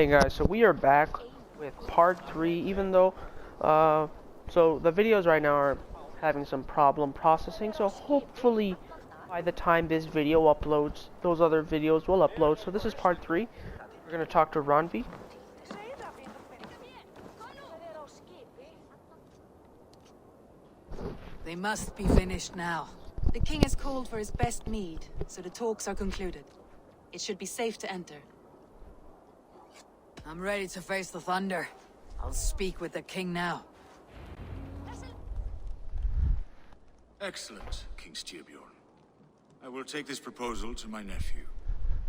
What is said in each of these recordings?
Hey guys, so we are back with part 3, even though, so the videos right now are having some problem processing, so hopefully by the time this video uploads, those other videos will upload. So this is part 3. We're going to talk to Ranvi. They must be finished now. The king has called for his best mead, so the talks are concluded. It should be safe to enter. I'm ready to face the thunder. I'll speak with the king now. Excellent, King Styrbjorn. I will take this proposal to my nephew.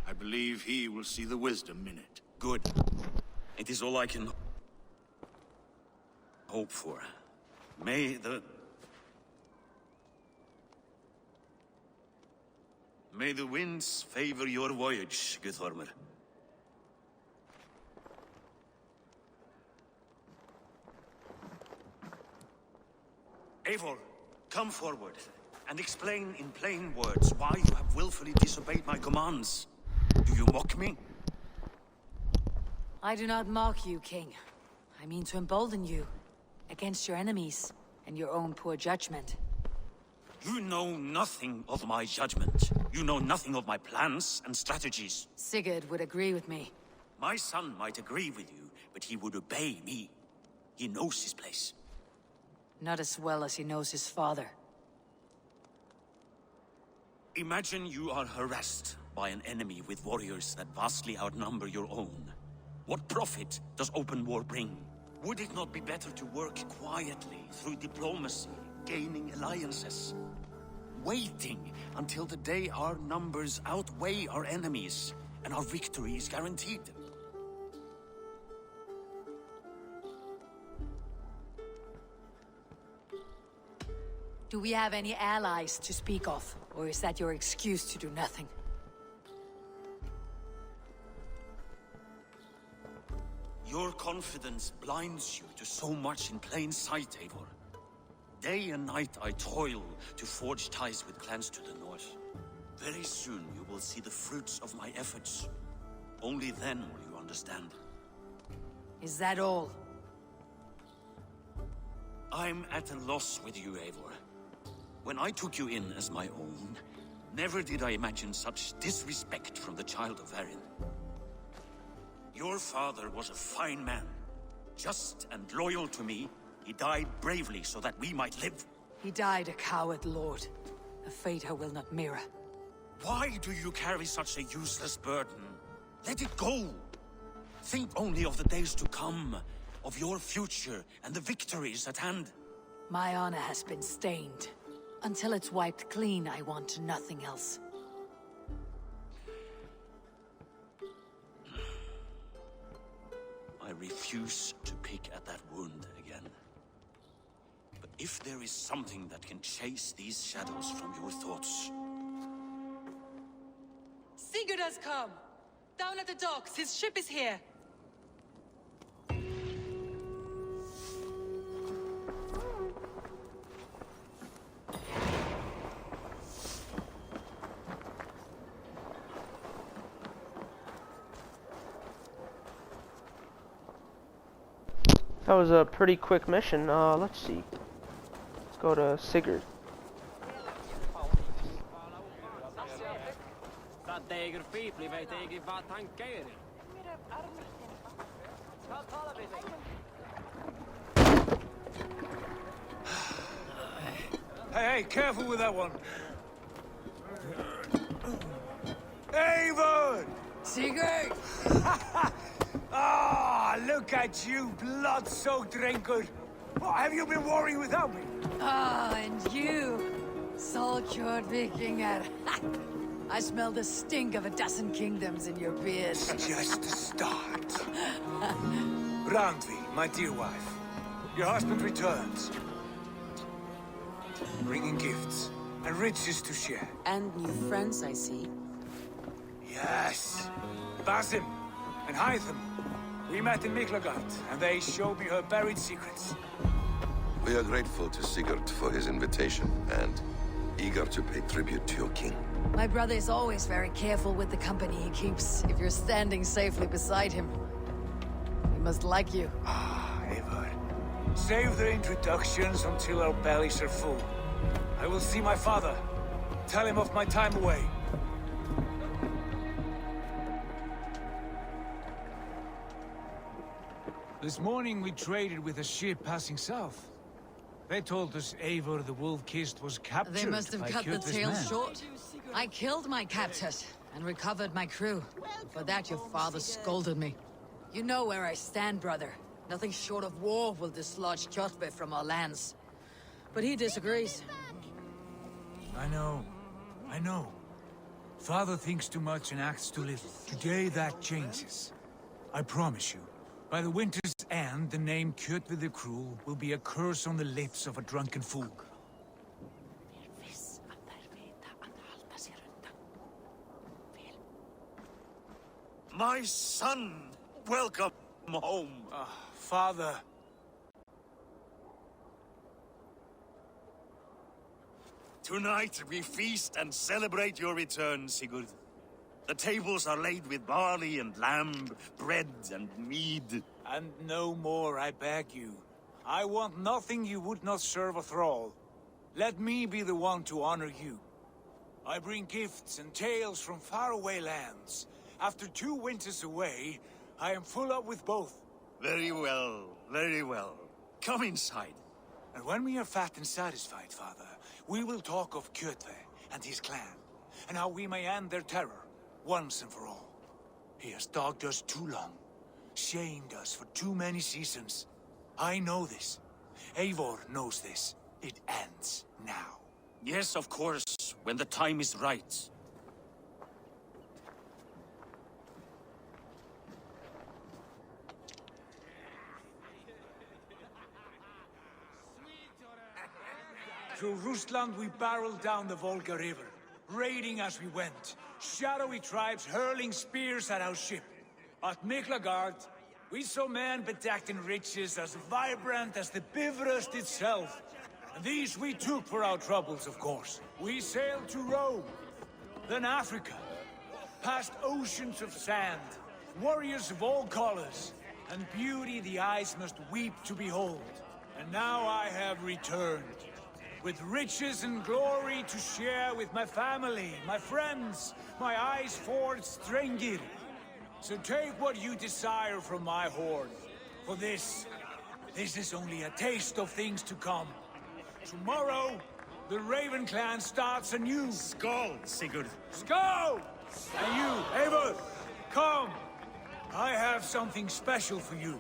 I believe he will see the wisdom in it. Good. It is all I can hope for. May the winds favor your voyage, Guthormer. Eivor, come forward, and explain in plain words why you have willfully disobeyed my commands. Do you mock me? I do not mock you, king. I mean to embolden you against your enemies and your own poor judgment. You know nothing of my judgment. You know nothing of my plans and strategies. Sigurd would agree with me. My son might agree with you, but he would obey me. He knows his place. Not as well as he knows his father. Imagine you are harassed by an enemy with warriors that vastly outnumber your own. What profit does open war bring? Would it not be better to work quietly through diplomacy, gaining alliances? Waiting until the day our numbers outweigh our enemies and our victory is guaranteed. Do we have any allies to speak of? Or is that your excuse to do nothing? Your confidence blinds you to so much in plain sight, Eivor. Day and night I toil to forge ties with clans to the north. Very soon you will see the fruits of my efforts. Only then will you understand. Is that all? I'm at a loss with you, Eivor. When I took you in as my own, never did I imagine such disrespect from the child of Varin. Your father was a fine man. Just and loyal to me, he died bravely so that we might live. He died a coward, Lord. A fate I will not mirror. Why do you carry such a useless burden? Let it go! Think only of the days to come, of your future and the victories at hand. My honor has been stained. Until it's wiped clean, I want nothing else. I refuse to pick at that wound again. But if there is something that can chase these shadows from your thoughts... Sigurd has come! Down at the docks, his ship is here! That was a pretty quick mission. Let's see. Let's go to Sigurd. Hey, careful with that one. Avon! Sigurd! Ah, look at you, blood-soaked drinker. What have you been worrying without me? Ah, and you, Solkjord Vikingar. I smell the stink of a dozen kingdoms in your beard. Just the start. Randvi, my dear wife, your husband returns, bringing gifts and riches to share. And new friends, I see. Yes, Basim and Hytham. We met in Miklagard, and they showed me her buried secrets. We are grateful to Sigurd for his invitation, and eager to pay tribute to your king. My brother is always very careful with the company he keeps, if you're standing safely beside him. He must like you. Eivor. Save the introductions until our bellies are full. I will see my father. Tell him of my time away. This morning we traded with a ship passing south. They told us Eivor the Wolf-Kissed was captured. They must have by cut the Kjotve's tail men. short. I killed my captors and recovered my crew. For that your father scolded me. You know where I stand, brother. Nothing short of war will dislodge Kjotve from our lands. But he disagrees. I know. I know. Father thinks too much and acts too little. Today that changes. I promise you. By the winter's end, the name Kjotve the Cruel will be a curse on the lips of a drunken fool. My son! Welcome home! Father. Tonight we feast and celebrate your return, Sigurd. The tables are laid with barley and lamb, bread and mead. And no more, I beg you. I want nothing you would not serve a thrall. Let me be the one to honor you. I bring gifts and tales from faraway lands. After 2 winters away, I am full up with both. Very well, very well. Come inside. And when we are fat and satisfied, Father, we will talk of Kjotve and his clan, and how we may end their terror, once and for all. He has dogged us too long, shamed us for too many seasons. I know this. Eivor knows this. It ends now. Yes, of course, when the time is right. Through Rusland we barreled down the Volga River, raiding as we went. Shadowy tribes hurling spears at our ship. At Miklagard, we saw men bedecked in riches as vibrant as the Bifrost itself. And these we took for our troubles, of course. We sailed to Rome, then Africa, past oceans of sand, warriors of all colors, and beauty the eyes must weep to behold. And now I have returned, with riches and glory to share with my family, my friends, my eyes forged Strengir. So take what you desire from my hoard. For this is only a taste of things to come. Tomorrow, the Raven clan starts anew. Skål, Sigurd. Skål! And you, Eivor, come. I have something special for you.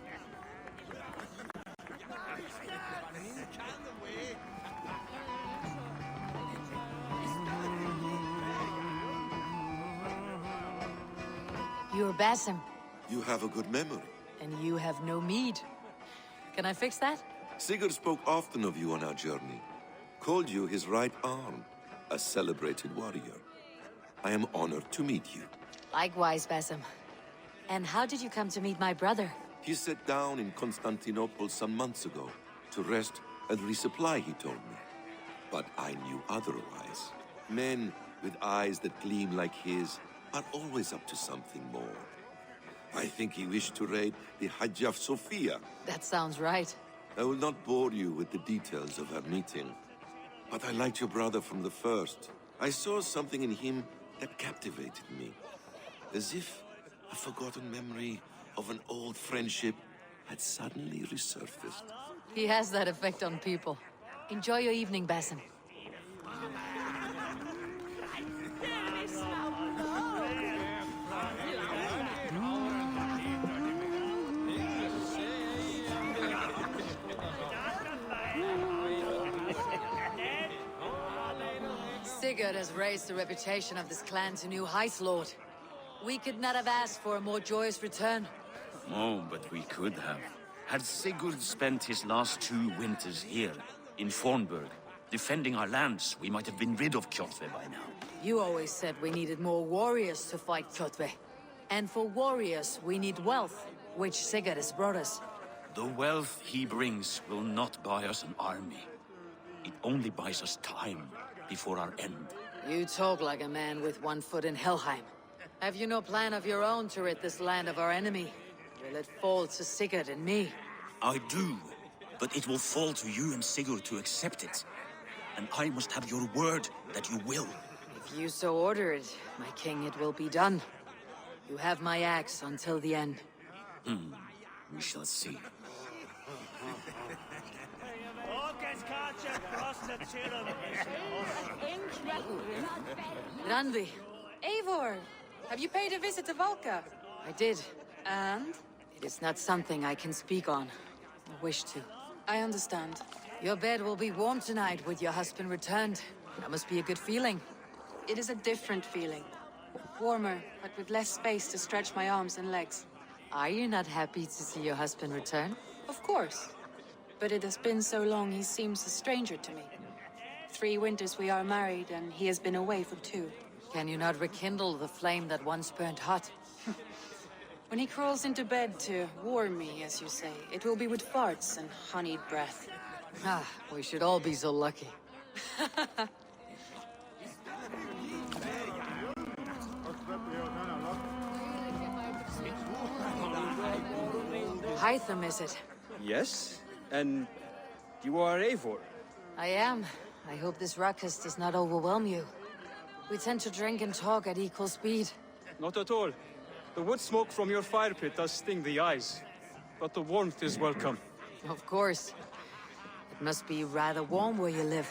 You're Basim, You have a good memory. and you have no mead. Can I fix that? Sigurd spoke often of you on our journey. Called you his right arm, a celebrated warrior. I am honored to meet you. Likewise, Basim. And how did you come to meet my brother? He sat down in Constantinople some months ago to rest and resupply, he told me. But I knew otherwise. Men with eyes that gleam like his are always up to something more. I think he wished to raid the Hagia Sophia. That sounds right. I will not bore you with the details of our meeting. But I liked your brother from the first. I saw something in him that captivated me. As if a forgotten memory of an old friendship had suddenly resurfaced. He has that effect on people. Enjoy your evening, Basim. Sigurd has raised the reputation of this clan to new heights, Lord. We could not have asked for a more joyous return. Oh, but we could have. Had Sigurd spent his last 2 winters here, in Fornburg, defending our lands, we might have been rid of Kjotve by now. You always said we needed more warriors to fight Kjotve. And for warriors, we need wealth, which Sigurd has brought us. The wealth he brings will not buy us an army. It only buys us time before our end. You talk like a man with one foot in Helheim. Have you no plan of your own to rid this land of our enemy? will it fall to Sigurd and me? I do, but it will fall to you and Sigurd to accept it. And I must have your word that you will. If you so order it, my king, it will be done. You have my axe until the end. We shall see. Randi, Eivor, have you paid a visit to Valka? I did. And? It is not something I can speak on. I wish to. I understand. Your bed will be warm tonight with your husband returned. That must be a good feeling. It is a different feeling. Warmer, but with less space to stretch my arms and legs. Are you not happy to see your husband return? Of course. But it has been so long he seems a stranger to me. 3 winters we are married, and he has been away for 2. Can you not rekindle the flame that once burned hot? When he crawls into bed to warm me, as you say, it will be with farts and honeyed breath. Ah, we should all be so lucky. Hytham, is it? Yes? And you are Eivor? I am. I hope this ruckus does not overwhelm you. We tend to drink and talk at equal speed. Not at all. The wood smoke from your fire pit does sting the eyes. But the warmth is welcome. Of course. It must be rather warm where you live.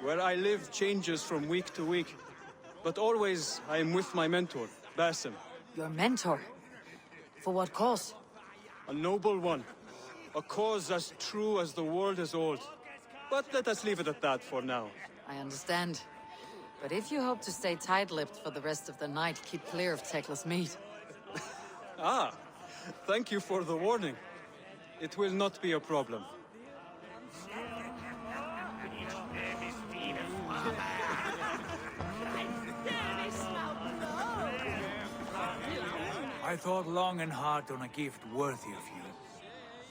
Where I live changes from week to week. But always I am with my mentor, Basim. Your mentor? For what cause? A noble one. A cause as true as the world is old. But let us leave it at that for now. I understand. But if you hope to stay tight-lipped for the rest of the night, keep clear of Tekla's meat. Ah, thank you for the warning. It will not be a problem. I thought long and hard on a gift worthy of you.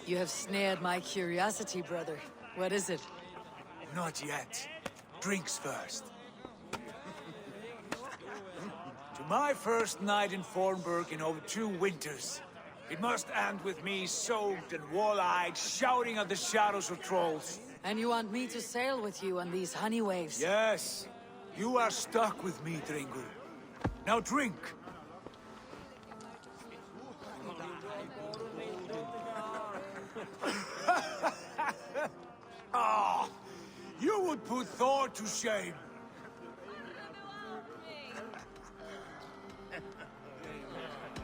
You have snared my curiosity, brother. What is it? Not yet. Drinks first. To my first night in Fornburg in over 2 winters. It must end with me soaked and wall-eyed, shouting at the shadows of trolls. And you want me to sail with you on these honey waves? Yes, you are stuck with me, Dringur. Now drink. Ah, you would put Thor to shame.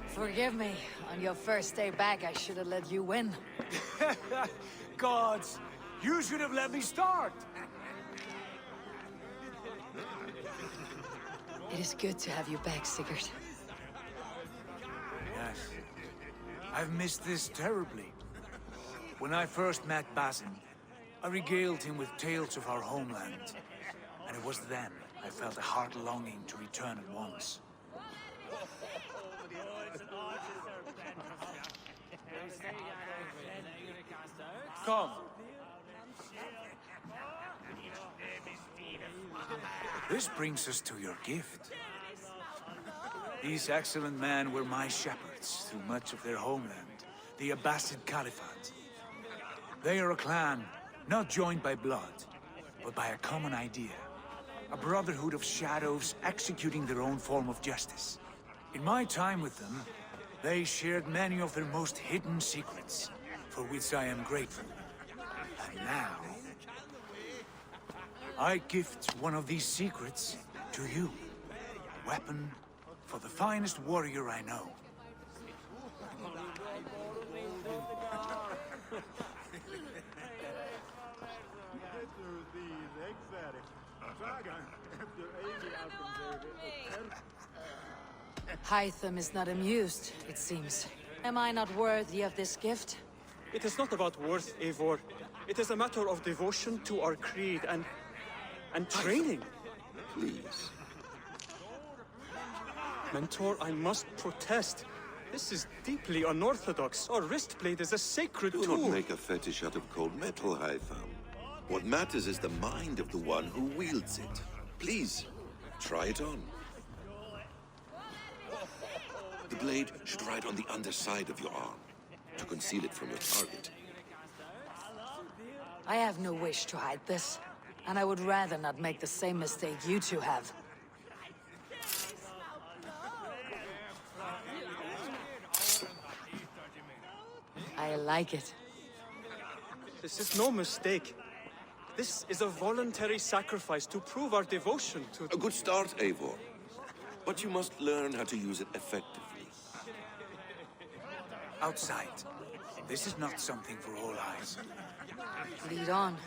Forgive me. On your first day back, I should have let you win. Gods, you should have let me start. It is good to have you back, Sigurd. Yes. I've missed this terribly. When I first met Basim, I regaled him with tales of our homeland. And it was then I felt a heart longing to return at once. Come. This brings us to your gift. These excellent men were my shepherds through much of their homeland, the Abbasid Caliphate. They are a clan, not joined by blood, but by a common idea. A brotherhood of shadows executing their own form of justice. In my time with them, they shared many of their most hidden secrets, for which I am grateful. And now, I gift one of these secrets to you. A weapon for the finest warrior I know. Hytham is not amused, it seems. Am I not worthy of this gift? It is not about worth, Eivor. It is a matter of devotion to our creed and training. Please. Mentor, I must protest. This is deeply unorthodox. Our wrist blade is a sacred Do tool. not make a fetish out of cold metal, Hytham. What matters is the mind of the one who wields it. Please, try it on. The blade should ride on the underside of your arm, to conceal it from your target. I have no wish to hide this, and I would rather not make the same mistake you two have. I like it. This is no mistake. This is a voluntary sacrifice to prove our devotion to... A good start, Eivor. But you must learn how to use it effectively. Outside. This is not something for all eyes. Lead on.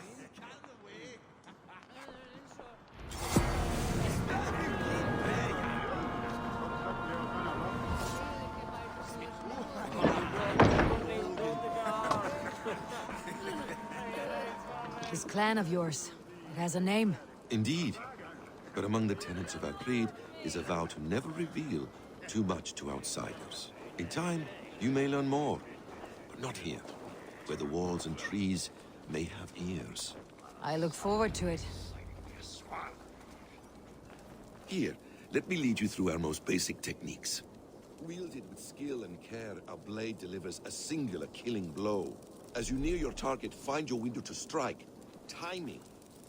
This clan of yours, it has a name. Indeed. But among the tenets of our creed is a vow to never reveal too much to outsiders. In time, you may learn more. But not here, where the walls and trees may have ears. I look forward to it. Here, let me lead you through our most basic techniques. Wielded with skill and care, our blade delivers a singular killing blow. As you near your target, find your window to strike. Timing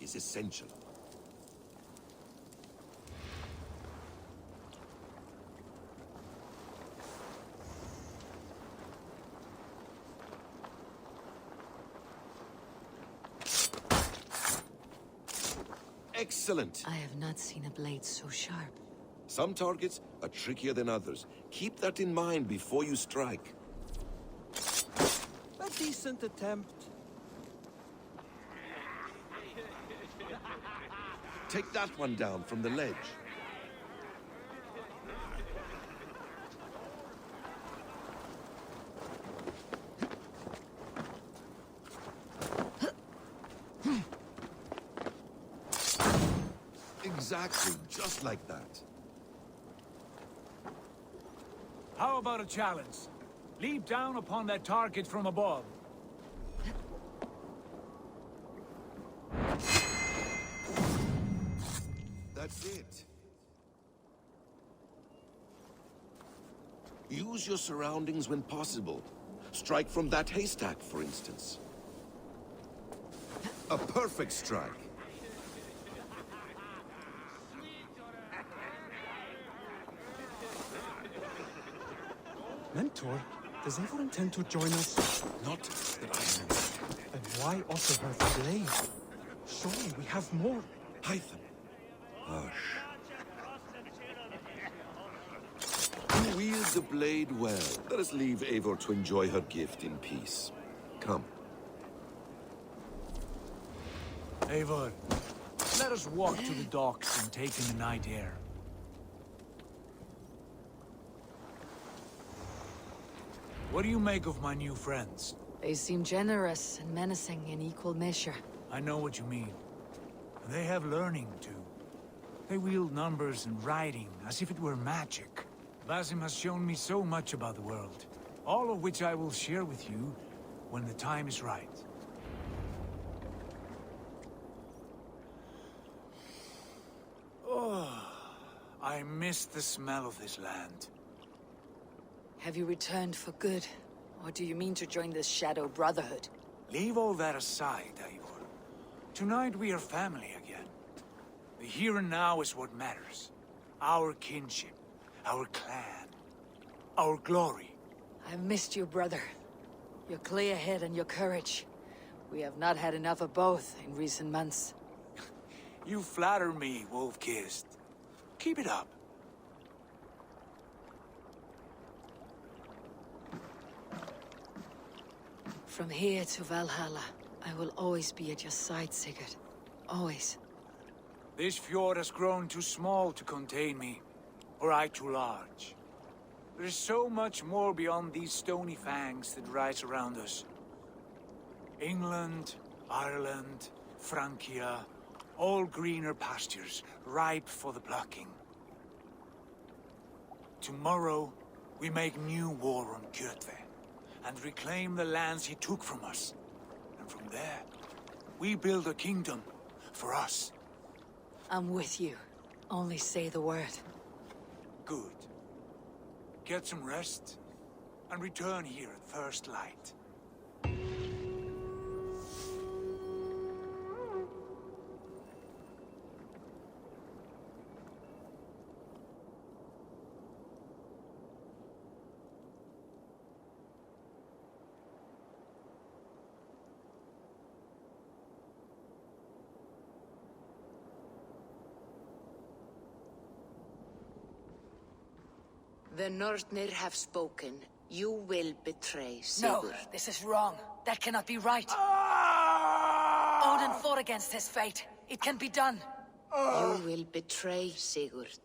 is essential. Excellent! I have not seen a blade so sharp. Some targets are trickier than others. Keep that in mind before you strike. A decent attempt. Take that one down from the ledge. Exactly, just like that. How about a challenge? Leap down upon that target from above. That's it. Use your surroundings when possible. Strike from that haystack, for instance. A perfect strike. Mentor, does Eivor intend to join us? Not that I know. Then why offer her the blade? Surely we have more. Hytham. Hush. You wield the blade well. Let us leave Eivor to enjoy her gift in peace. Come. Eivor, let us walk to the docks and take in the night air. What do you make of my new friends? They seem generous and menacing in equal measure. I know what you mean. They have learning, too. They wield numbers and writing as if it were magic. Basim has shown me so much about the world, all of which I will share with you when the time is right. Oh, I miss the smell of this land. Have you returned for good? Or do you mean to join this Shadow Brotherhood? Leave all that aside, Eivor. Tonight we are family again. The here and now is what matters. Our kinship, our clan, our glory. I've missed you, brother. Your clear head and your courage. We have not had enough of both in recent months. You flatter me, Wolf-Kissed. Keep it up. From here to Valhalla, I will always be at your side, Sigurd. Always. This fjord has grown too small to contain me, or I too large. There is so much more beyond these stony fangs that rise around us. England, Ireland, Francia, all greener pastures, ripe for the plucking. Tomorrow, we make new war on Kjotve, and reclaim the lands he took from us. And from there, we build a kingdom for us. I'm with you. Only say the word. Good. get some rest, and return here at first light. The Northnir have spoken. You will betray No, Sigurd. this is wrong. That cannot be right. Odin fought against his fate. It can be done. You will betray Sigurd.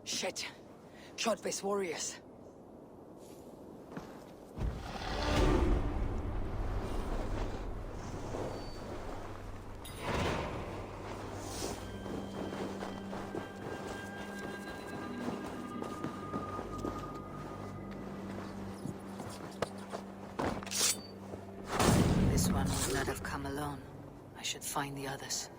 Shit. Kjotve's warriors. This one would not have come alone. I should find the others.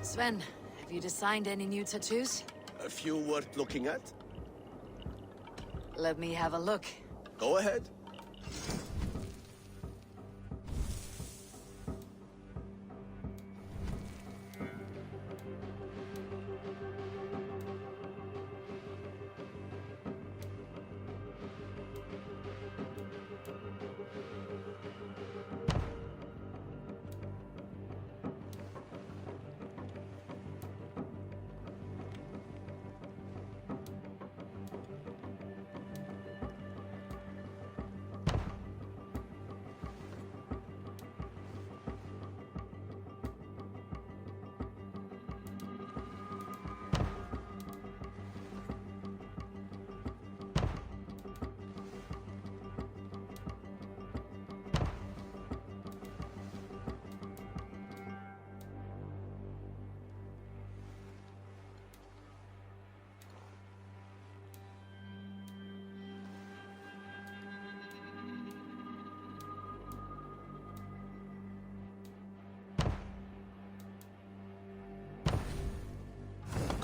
Sven, have you designed any new tattoos? A few worth looking at? Let me have a look. Go ahead.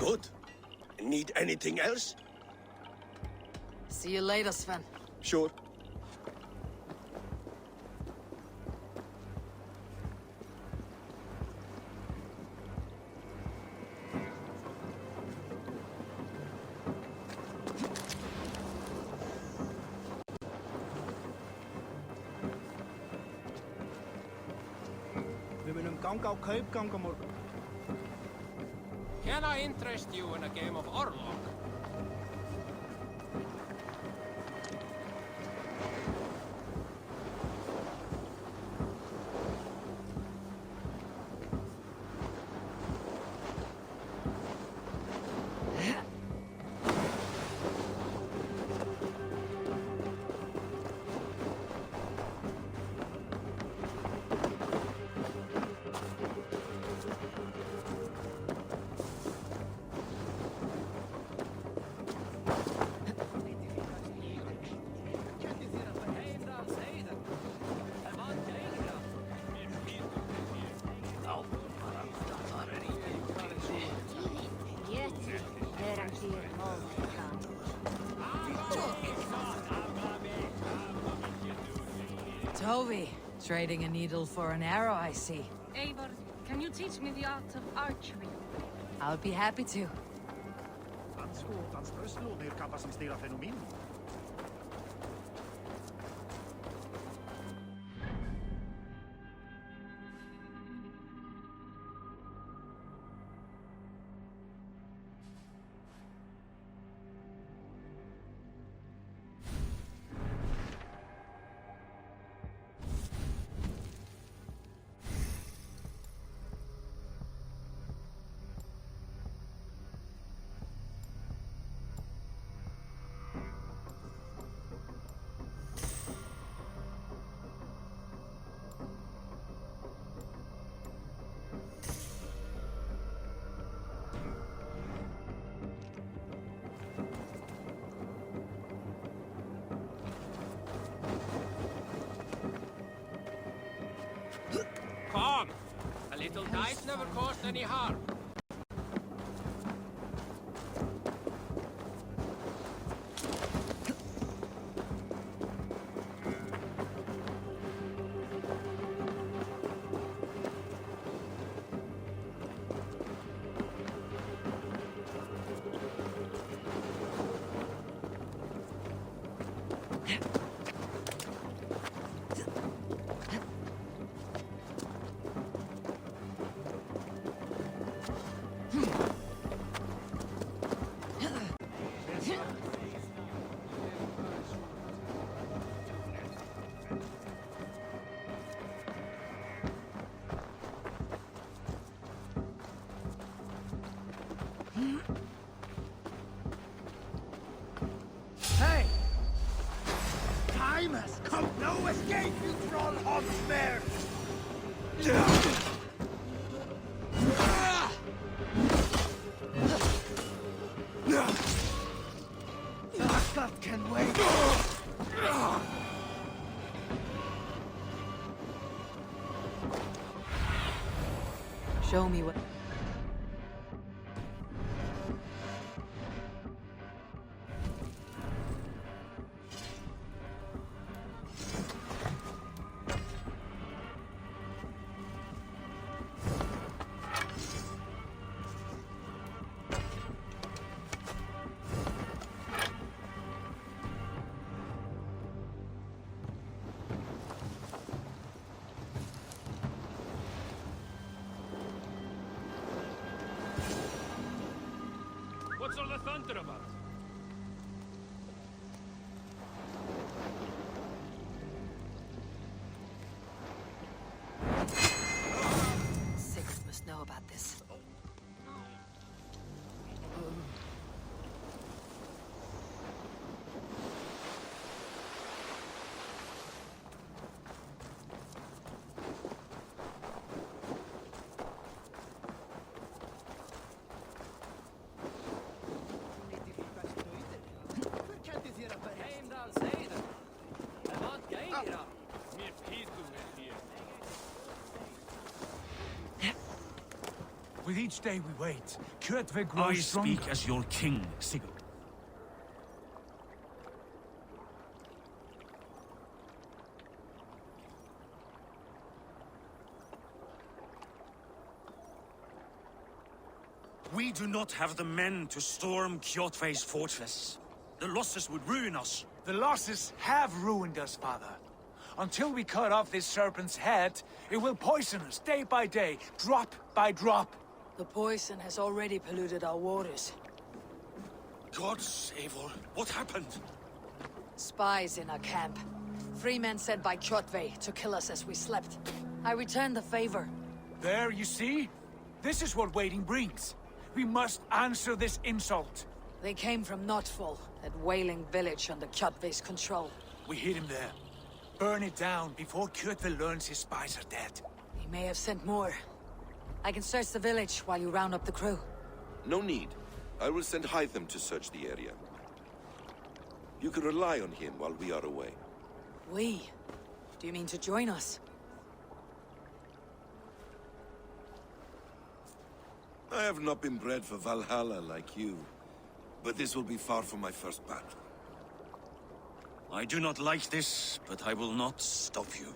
Good. Need anything else? See you later, Sven. Sure. Can I interest you in a game of Orlog? Toby, trading a needle for an arrow, I see. Eivor, can you teach me the art of archery? I'll be happy to. Will dice never cause any harm? Hey! Time has come! No escape, you troll hogsmare! That can wait! Show me what... What's all the thunder about? Sigurd must know about this. With each day we wait, Kjotve grows I stronger. speak as your king, Sigurd. We do not have the men to storm Kjotve's fortress. The losses would ruin us. The losses have ruined us, father. Until we cut off this serpent's head, it will poison us day by day, drop by drop. The poison has already polluted our waters. God save all. What happened? Spies in our camp. 3 men sent by Kjotve to kill us as we slept. I returned the favor. There, you see? This is what waiting brings. We must answer this insult. They came from Notfall, that whaling village under Kjotve's control. We hid him there. Burn it down before Kjotve learns his spies are dead. He may have sent more. I can search the village while you round up the crew. No need. I will send Hytham to search the area. You can rely on him while we are away. We? Do you mean to join us? I have not been bred for Valhalla like you, but this will be far from my first battle. I do not like this, but I will not stop you.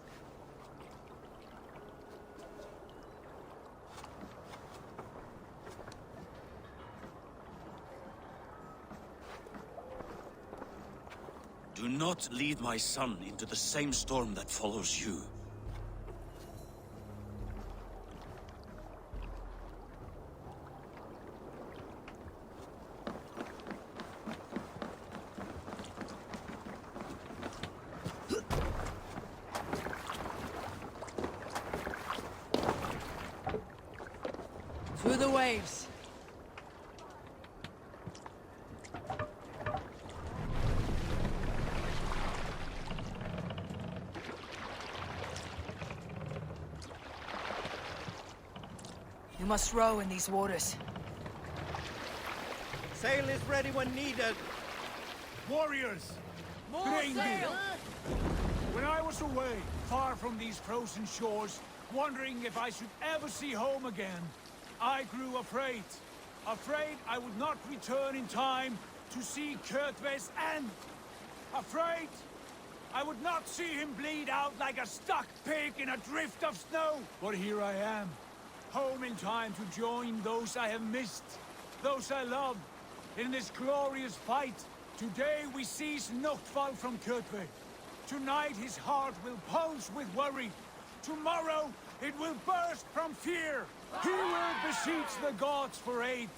Do not lead my son into the same storm that follows you. Through the waves. You must row in these waters. Sail is ready when needed. Warriors! More Bring me. sail! When I was away, far from these frozen shores, wondering if I should ever see home again. I grew afraid. Afraid I would not return in time to see Kjotve's end. Afraid I would not see him bleed out like a stuck pig in a drift of snow. But here I am, home in time to join those I have missed, those I love, in this glorious fight. Today we seize Noctval from Kjotve. Tonight his heart will pulse with worry. Tomorrow it will burst from fear. He will beseech the gods for aid,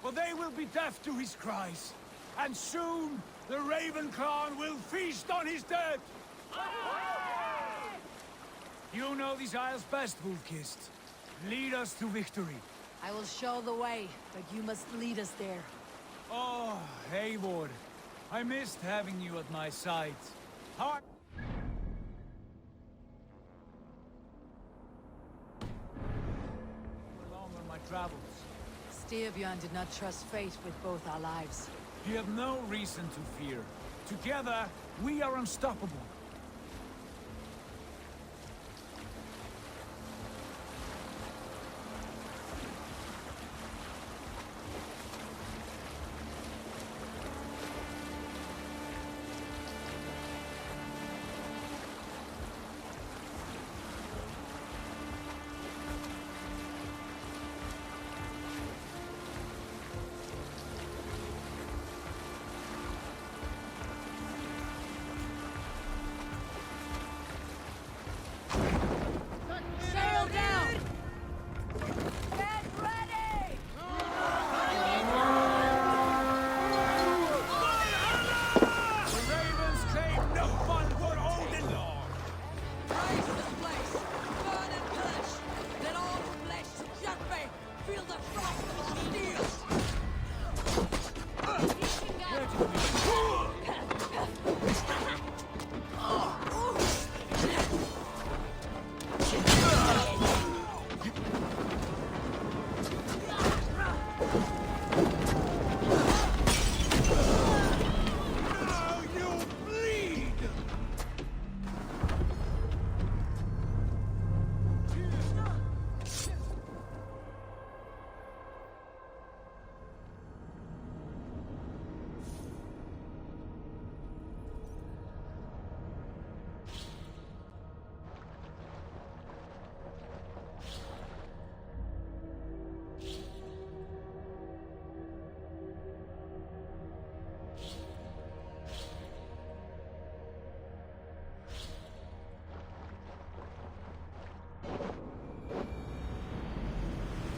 but they will be deaf to his cries. And soon the Raven clan will feast on his dead. You know these isles best, Wolf-Kissed. Lead us to victory. I will show the way, but you must lead us there. Oh, Eivor. I missed having you at my side. How... Along on my travels. Styrbjörn did not trust fate with both our lives. You have no reason to fear. Together, we are unstoppable. Sail down! Get ready! The Ravens claim no fun for Odin! Raise this place! Burn and pillage! Let all who pledge to Kjotve feel the frost of our steel! Now you bleed!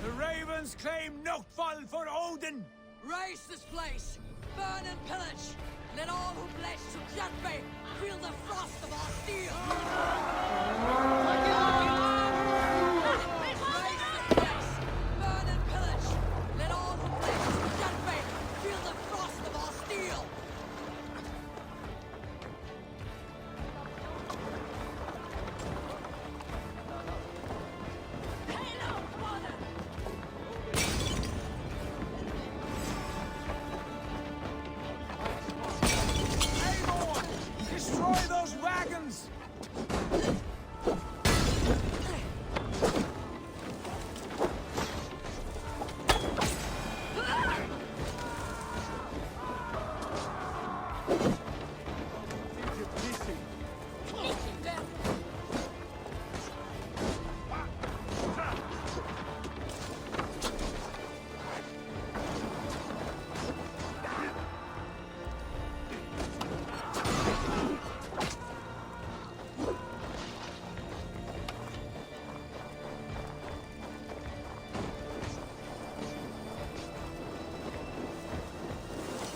The Ravens claim Noctval for Odin! Raise this place! Burn and pillage! Let all who pledge to Kjotve feel the frost of our steel! Raise this place! Burn and pillage! Let all who pledge to Kjotve feel the frost of our steel! Eivor! Destroy those wagons!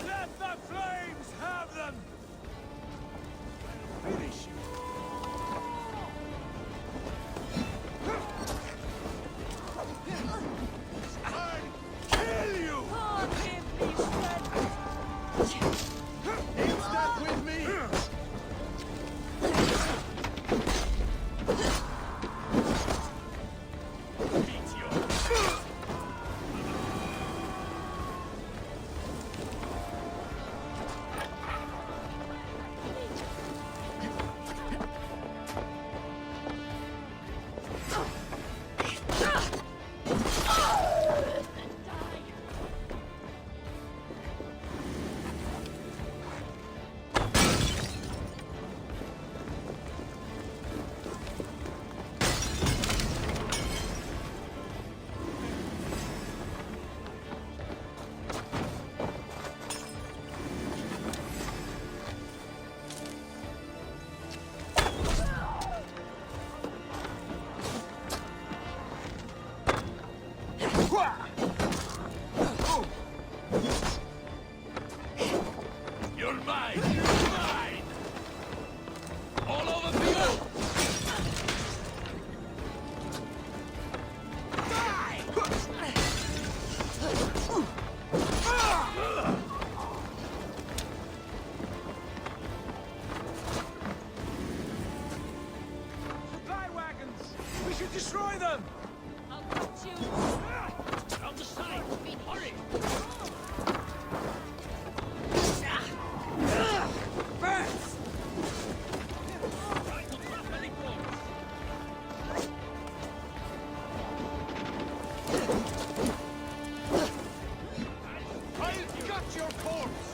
Let the flames have them! Finish you! I'll kill you! In step with me! Meet your... Mine! Mine! All over for you! Supply wagons! We should destroy them! I'll cut you. On the side! Hurry! Fast! Try to trap any force! I'll cut your corpse!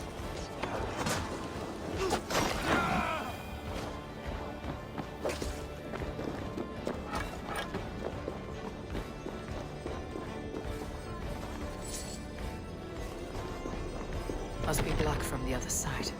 Must be black from the other side.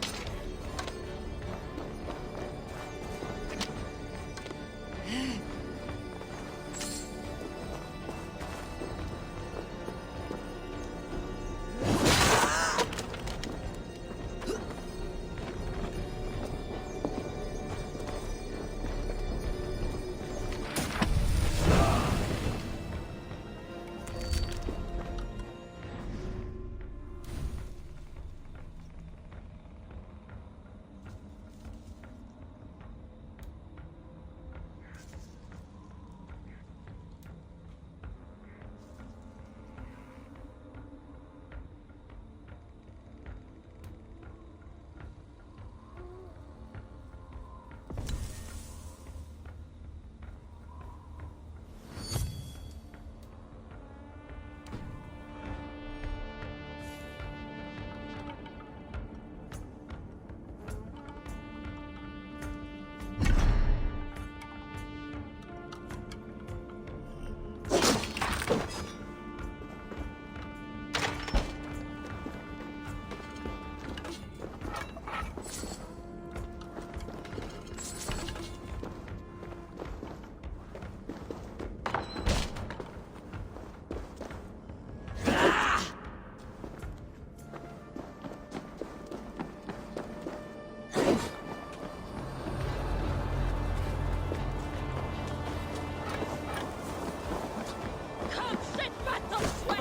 Come, shit, battle sweat!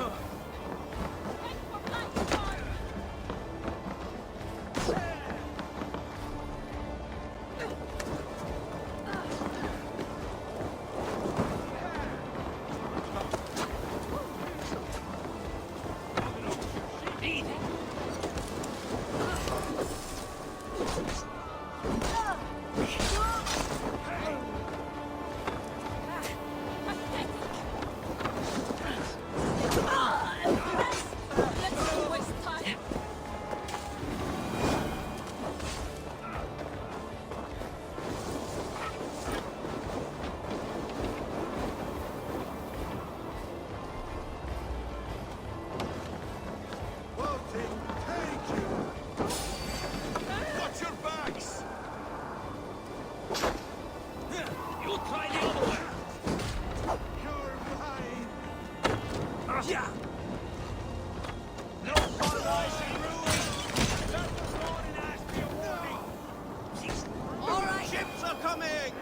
Head for black guard! Let's not waste time. Watch your backs! You try the other way! You're mine! Yeah! No paradise in ruin! That was not an ask for your warning! All right. Ships are coming!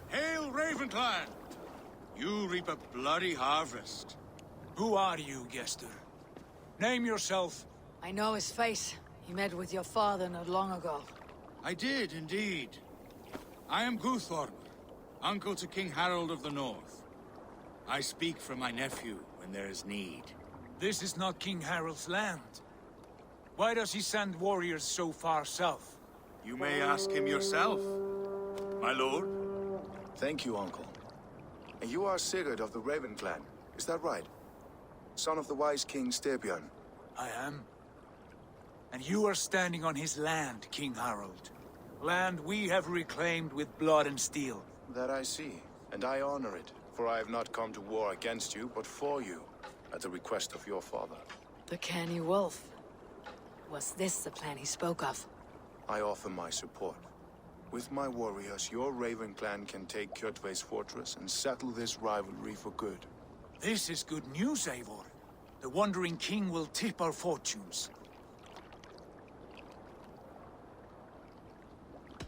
Hail, Ravenclan! You reap a bloody harvest. Who are you, Gester? Name yourself. I know his face. He met with your father not long ago. I did, indeed. I am Guthorm, uncle to King Harold of the North. I speak for my nephew when there is need. This is not King Harold's land. Why does he send warriors so far south? You may ask him yourself, my lord. Thank you, uncle. And you are Sigurd of the Raven clan, is that right? Son of the wise King Styrbjörn. I am. And you are standing on his land, King Harold. Land we have reclaimed with blood and steel. That I see, and I honor it. For I have not come to war against you, but for you, at the request of your father. The canny wolf. Was this the plan he spoke of? I offer my support. With my warriors, your Raven clan can take Kjotve's fortress and settle this rivalry for good. This is good news, Eivor. The Wandering King will tip our fortunes.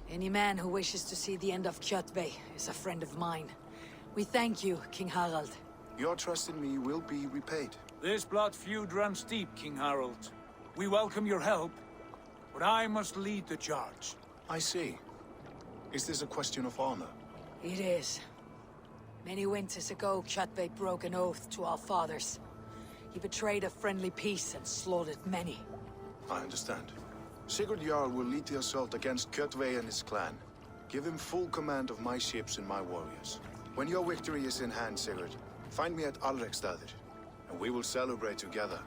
Any man who wishes to see the end of Kjotve is a friend of mine. We thank you, King Harald. Your trust in me will be repaid. This blood feud runs deep, King Harold. We welcome your help, but I must lead the charge. I see. Is this a question of honor? It is. Many winters ago, Kjotve broke an oath to our fathers. He betrayed a friendly peace and slaughtered many. I understand. Sigurd Jarl will lead the assault against Kjotve and his clan. Give him full command of my ships and my warriors. When your victory is in hand, Sigurd, find me at Alrekstadir, and we will celebrate together.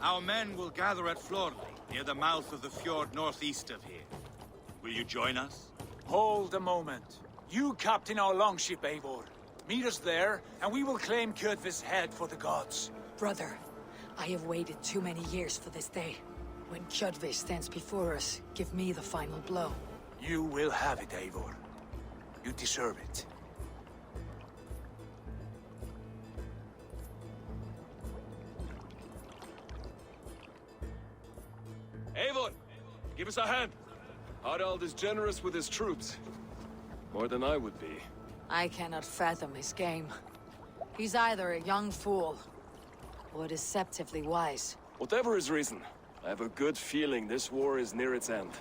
Our men will gather at Florli, near the mouth of the fjord northeast of here. Will you join us? Hold a moment. You captain our longship, Eivor. Meet us there, and we will claim Kjotve's head for the gods. Brother, I have waited too many years for this day. When Kjotve stands before us, give me the final blow. You will have it, Eivor. You deserve it. Eivor, give us a hand. Harald is generous with his troops. More than I would be. I cannot fathom his game. He's either a young fool, or deceptively wise. Whatever his reason, I have a good feeling this war is near its end.